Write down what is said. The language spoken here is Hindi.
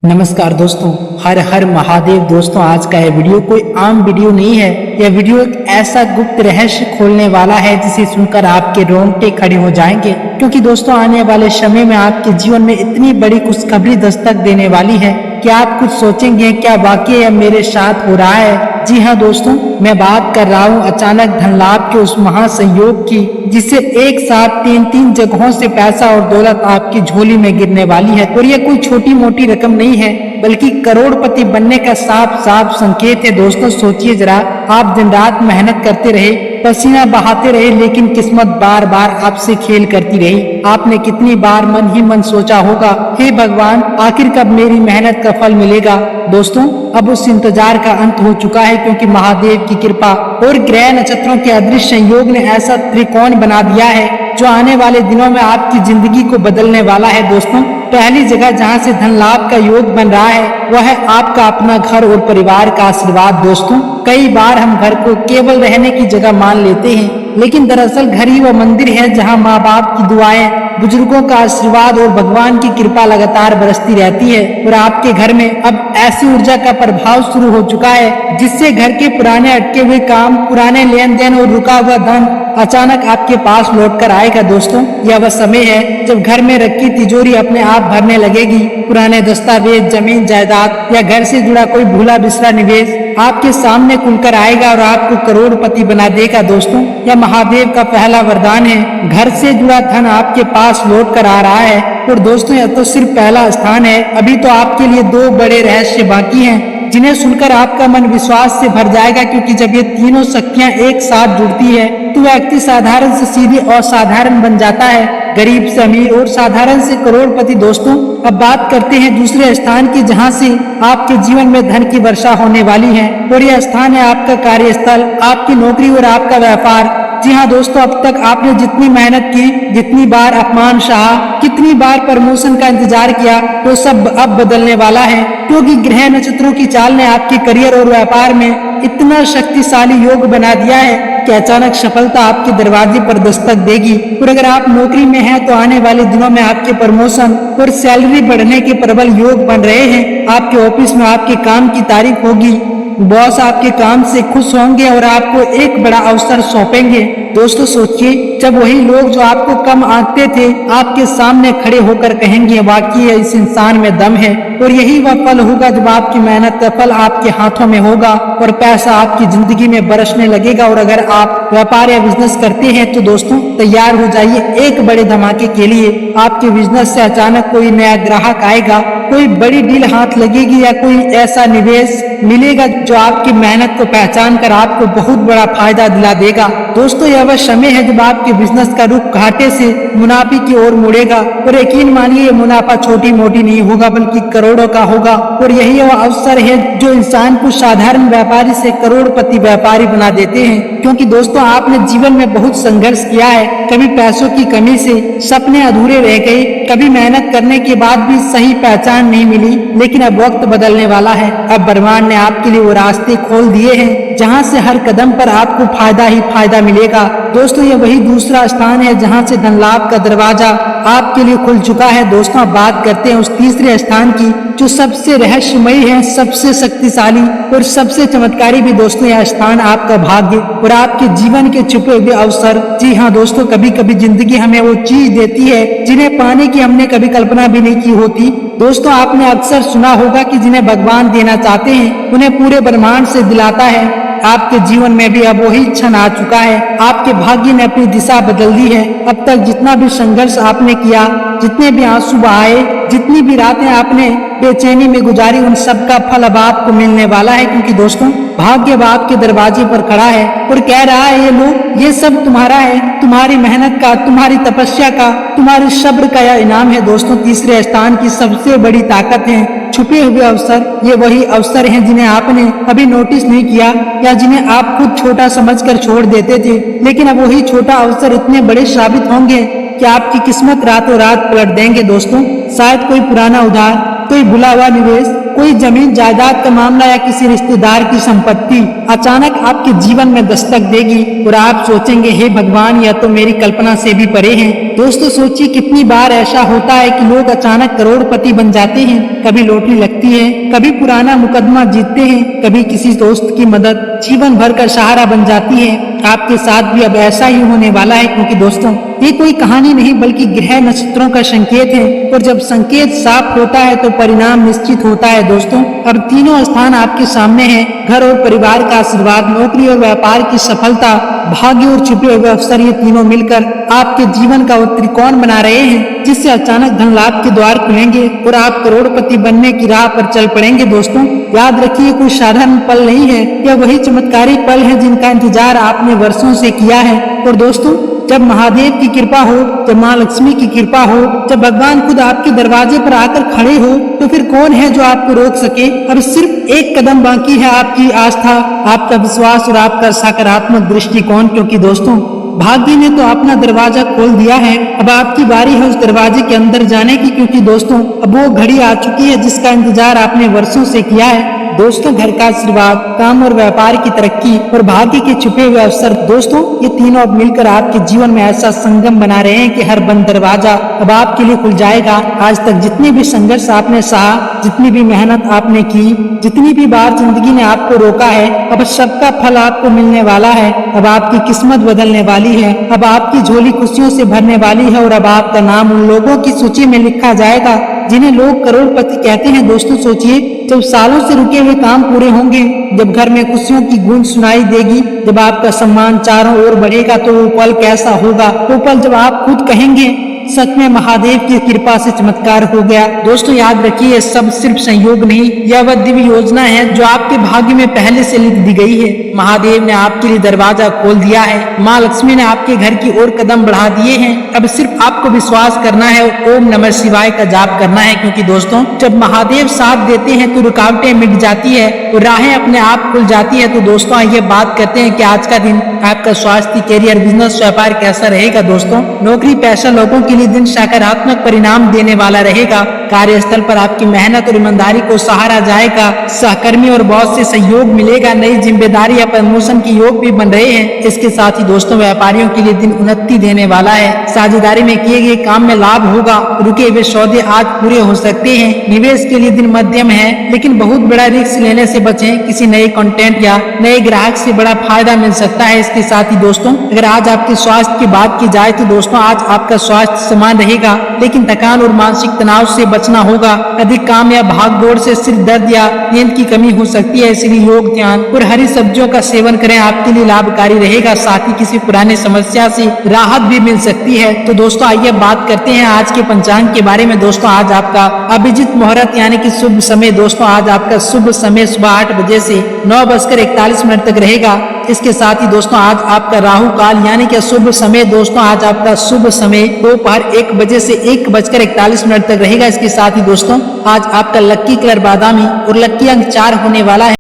नमस्कार दोस्तों, हर हर महादेव। दोस्तों, आज का यह वीडियो कोई आम वीडियो नहीं है। यह वीडियो एक ऐसा गुप्त रहस्य खोलने वाला है जिसे सुनकर आपके रोंगटे खड़े हो जाएंगे। क्योंकि दोस्तों, आने वाले समय में आपके जीवन में इतनी बड़ी खुशखबरी दस्तक देने वाली है कि आप कुछ सोचेंगे, क्या वाकई यह मेरे साथ हो रहा है। जी हाँ दोस्तों, मैं बात कर रहा हूँ अचानक धन लाभ के उस महासंयोग की, जिससे एक साथ तीन जगहों से पैसा और दौलत आपकी झोली में गिरने वाली है। और ये कोई छोटी मोटी रकम नहीं है, बल्कि करोड़पति बनने का साफ साफ संकेत है। दोस्तों सोचिए जरा, आप दिन रात मेहनत करते रहे, पसीना बहाते रहे, लेकिन किस्मत बार बार आपसे खेल करती रही। आपने कितनी बार मन ही मन सोचा होगा, हे भगवान, आखिर कब मेरी मेहनत का फल मिलेगा। दोस्तों, अब उस इंतजार का अंत हो चुका है, क्योंकि महादेव की कृपा और ग्रह नक्षत्रों के अदृश्य संयोग ने ऐसा त्रिकोण बना दिया है जो आने वाले दिनों में आपकी जिंदगी को बदलने वाला है। दोस्तों, पहली जगह जहां से धन लाभ का योग बन रहा है वह है आपका अपना घर और परिवार का आशीर्वाद। दोस्तों, कई बार हम घर को केवल रहने की जगह मान लेते हैं, लेकिन दरअसल घर ही वह मंदिर है जहां माँ बाप की दुआएं, बुजुर्गों का आशीर्वाद और भगवान की कृपा लगातार बरसती रहती है। और आपके घर में अब ऐसी ऊर्जा का प्रभाव शुरू हो चुका है जिससे घर के पुराने अटके हुए काम, पुराने लेन देन और रुका हुआ धन अचानक आपके पास लौट कर आएगा। दोस्तों, यह वह समय है जब घर में रखी तिजोरी अपने आप भरने लगेगी। पुराने दस्तावेज, जमीन जायदाद या घर से जुड़ा कोई भूला बिसरा निवेश आपके सामने खुलकर आएगा और आपको करोड़पति बना देगा। दोस्तों, यह महादेव का पहला वरदान है। घर से जुड़ा धन आपके पास लौट कर आ रहा है। और दोस्तों, यह तो सिर्फ पहला स्थान है, अभी तो आपके लिए दो बड़े रहस्य बाकी हैं जिन्हें सुनकर आपका मन विश्वास से भर जाएगा। क्योंकि जब ये तीनों शक्तियां एक साथ जुड़ती है तो व्यक्ति साधारण से सीधे असाधारण बन जाता है, गरीब से अमीर और साधारण से करोड़पति। दोस्तों, अब बात करते हैं दूसरे स्थान की, जहां से आपके जीवन में धन की वर्षा होने वाली है। और यह स्थान है आपका कार्यस्थल, आपकी नौकरी और आपका व्यापार। जी हाँ दोस्तों, अब तक आपने जितनी मेहनत की, जितनी बार अपमान सहा, कितनी बार प्रमोशन का इंतजार किया, वो सब अब बदलने वाला है। क्योंकि ग्रह नक्षत्रों की चाल ने आपके करियर और व्यापार में इतना शक्तिशाली योग बना दिया है कि अचानक सफलता आपके दरवाजे पर दस्तक देगी। और अगर आप नौकरी में हैं तो आने वाले दिनों में आपके प्रमोशन और सैलरी बढ़ने के प्रबल योग बन रहे हैं। आपके ऑफिस में आपके काम की तारीफ होगी, बॉस आपके काम से खुश होंगे और आपको एक बड़ा अवसर सौंपेंगे। दोस्तों सोचिए, जब वही लोग जो आपको कम आंकते थे आपके सामने खड़े होकर कहेंगे, वाकई इस इंसान में दम है। और यही वह पल होगा जब आपकी मेहनत का फल आपके हाथों में होगा और पैसा आपकी जिंदगी में बरसने लगेगा। और अगर आप व्यापार या बिजनेस करते हैं तो दोस्तों तैयार हो जाइए एक बड़े धमाके के लिए। आपके बिजनेस से अचानक कोई नया ग्राहक आएगा, कोई बड़ी डील हाथ लगेगी या कोई ऐसा निवेश मिलेगा जो आपकी मेहनत को पहचान कर आपको बहुत बड़ा फायदा दिला देगा। दोस्तों, यह वह समय है जब आपके बिजनेस का रुख घाटे से मुनाफे की ओर मुड़ेगा। और यकीन मानिए, ये मुनाफा छोटी मोटी नहीं होगा बल्कि करोड़ों का होगा। और यही वह अवसर है जो इंसान को साधारण व्यापारी से करोड़पति व्यापारी बना देते हैं। क्योंकि दोस्तों, आपने जीवन में बहुत संघर्ष किया है, कभी पैसों की कमी से सपने अधूरे रह गए, कभी मेहनत करने के बाद भी सही पहचान नहीं मिली। लेकिन अब वक्त बदलने वाला है। अब ब्रह्मांड ने आपके लिए वो रास्ते खोल दिए हैं जहां से हर कदम पर आपको फायदा ही फायदा मिलेगा। दोस्तों, ये वही दूसरा स्थान है जहां से धन लाभ का दरवाजा आपके लिए खुल चुका है। दोस्तों, अब बात करते हैं उस तीसरे स्थान की जो सबसे रहस्यमयी है, सबसे शक्तिशाली और सबसे चमत्कारी भी। दोस्तों, यह स्थान आपका भाग्य और आपके जीवन के छुपे हुए अवसर। जी हाँ दोस्तों, कभी कभी जिंदगी हमें वो चीज देती है जिन्हें पाने की हमने कभी कल्पना भी नहीं की होती। दोस्तों, आपने अक्सर सुना होगा कि जिन्हें भगवान देना चाहते हैं उन्हें पूरे ब्रह्मांड से दिलाता है। आपके जीवन में भी अब वही क्षण आ चुका है। आपके भाग्य ने अपनी दिशा बदल दी है। अब तक जितना भी संघर्ष आपने किया, जितने भी आंसू बहाए, जितनी भी रातें आपने बेचैनी में गुजारी, उन सब का फल अब आपको मिलने वाला है। क्योंकि दोस्तों, भाग्य अब आपके दरवाजे पर खड़ा है और कह रहा है, ये लो, ये सब तुम्हारा है, तुम्हारी मेहनत का, तुम्हारी तपस्या का, तुम्हारे सब्र का यह इनाम है। दोस्तों, तीसरे स्थान की सबसे बड़ी ताकत है छुपे हुए अवसर। ये वही अवसर हैं जिन्हें आपने अभी नोटिस नहीं किया या जिन्हें आप खुद छोटा समझकर छोड़ देते थे। लेकिन अब वही छोटा अवसर इतने बड़े साबित होंगे कि आपकी किस्मत रातों रात पलट देंगे। दोस्तों, शायद कोई पुराना उधार, कोई भुला हुआ निवेश, कोई जमीन जायदाद का मामला या किसी रिश्तेदार की संपत्ति अचानक आपके जीवन में दस्तक देगी और आप सोचेंगे हे भगवान, यह तो मेरी कल्पना से भी परे है। दोस्तों सोचिए कितनी बार ऐसा होता है कि लोग अचानक करोड़पति बन जाते हैं। कभी लॉटरी लगती है, कभी पुराना मुकदमा जीतते हैं, कभी किसी दोस्त की मदद जीवन भर का सहारा बन जाती है। आपके साथ भी अब ऐसा ही होने वाला है, क्योंकि दोस्तों ये कोई कहानी नहीं बल्कि ग्रह नक्षत्रों का संकेत है, और जब संकेत साफ होता है तो परिणाम निश्चित होता है। दोस्तों अब तीनों स्थान आपके सामने हैं, घर और परिवार का आशीर्वाद, नौकरी और व्यापार की सफलता, भाग्य और छुपे हुए अवसर, ये तीनों मिलकर आपके जीवन का त्रिकोण बना रहे हैं, जिससे अचानक धन लाभ के द्वार खुलेंगे और आप करोड़पति बनने की राह पर चल पड़ेंगे। दोस्तों याद रखिए कोई साधारण पल नहीं है, यह वही चमत्कारिक पल है जिनका इंतजार आपने वर्षों से किया है। और दोस्तों जब महादेव की कृपा हो, जब माँ लक्ष्मी की कृपा हो, जब भगवान खुद आपके दरवाजे पर आकर खड़े हो, तो फिर कौन है जो आपको रोक सके। अब सिर्फ एक कदम बाकी है, आपकी आस्था, आपका विश्वास और आपका सकारात्मक दृष्टिकोण, क्योंकि दोस्तों भाग्य ने तो अपना दरवाजा खोल दिया है। अब आपकी बारी है उस दरवाजे के अंदर जाने की, क्योंकि दोस्तों अब वो घड़ी आ चुकी है जिसका इंतजार आपने वर्षों से किया है। दोस्तों घर का आशीर्वाद, काम और व्यापार की तरक्की और भाग्य के छुपे हुए अवसर, दोस्तों ये तीनों अब मिलकर आपके जीवन में ऐसा संगम बना रहे हैं कि हर बंद दरवाजा अब आपके लिए खुल जाएगा। आज तक जितने भी संघर्ष आपने सहा, जितनी भी मेहनत आपने की, जितनी भी बार जिंदगी ने आपको रोका है, अब सबका फल आपको मिलने वाला है। अब आपकी किस्मत बदलने वाली है, अब आपकी झोली खुशियों से भरने वाली है, और अब आपका नाम उन लोगों की सूची में लिखा जाएगा जिन्हें लोग करोड़पति कहते हैं। दोस्तों सोचिए जब सालों से रुके हुए काम पूरे होंगे, जब घर में खुशियों की गूंज सुनाई देगी, जब आपका सम्मान चारों ओर बढ़ेगा, तो वो पल कैसा होगा। वो पल जब आप खुद कहेंगे सच में महादेव की कृपा से चमत्कार हो गया। दोस्तों याद रखिए सब सिर्फ संयोग नहीं, यह वह दिव्य योजना है जो आपके भाग्य में पहले से लिख दी गई है। महादेव ने आपके लिए दरवाजा खोल दिया है, माँ लक्ष्मी ने आपके घर की ओर कदम बढ़ा दिए हैं। अब सिर्फ आपको विश्वास करना है और ओम नमः शिवाय का जाप करना है, क्योंकि दोस्तों जब महादेव साथ देते हैं तो रुकावटें मिट जाती है और राहें अपने आप खुल जाती है। तो दोस्तों आइए बात करते हैं कि आज का दिन आपका स्वास्थ्य, कैरियर, बिजनेस, व्यापार कैसा रहेगा। दोस्तों नौकरी, पैसा, लोगों के लिए दिन सकारात्मक परिणाम देने वाला रहेगा। कार्यस्थल पर आपकी मेहनत और ईमानदारी को सहारा जाएगा। सहकर्मी और बॉस से सहयोग मिलेगा। नई जिम्मेदारी या प्रमोशन के योग भी बन रहे हैं। इसके साथ ही दोस्तों व्यापारियों के लिए दिन उन्नति देने वाला है। साझेदारी में किए गए काम में लाभ होगा। रुके हुए सौदे आज पूरे हो सकते हैं। निवेश के लिए दिन मध्यम है, लेकिन बहुत बड़ा रिस्क लेने से बचें। किसी नए कंटेंट या नए ग्राहक से बड़ा फायदा मिल सकता है। इसके साथ ही दोस्तों अगर आज आपके स्वास्थ्य की बात की जाए तो दोस्तों आज आपका स्वास्थ्य समान रहेगा, लेकिन थकान और मानसिक तनाव से बचना होगा। अधिक काम या भाग दौड़ से सिर दर्द या नींद की कमी हो सकती है, इसलिए योग, ध्यान और हरी सब्जियों का सेवन करें, आपके लिए लाभकारी रहेगा। साथ ही किसी पुराने समस्या से राहत भी मिल सकती है। तो दोस्तों आइए बात करते हैं आज के पंचांग के बारे में। दोस्तों आज आपका अभिजीत मुहूर्त यानी कि शुभ समय, दोस्तों आज आपका शुभ समय सुबह 8 बजे से 9:41 तक रहेगा। इसके साथ ही दोस्तों आज आपका राहु काल यानी कि शुभ समय, दोस्तों आज आपका शुभ समय दोपहर 1 बजे से 1:41 तक रहेगा। इसके साथ ही दोस्तों आज आपका लक्की कलर बादामी और लक्की अंक 4 होने वाला है।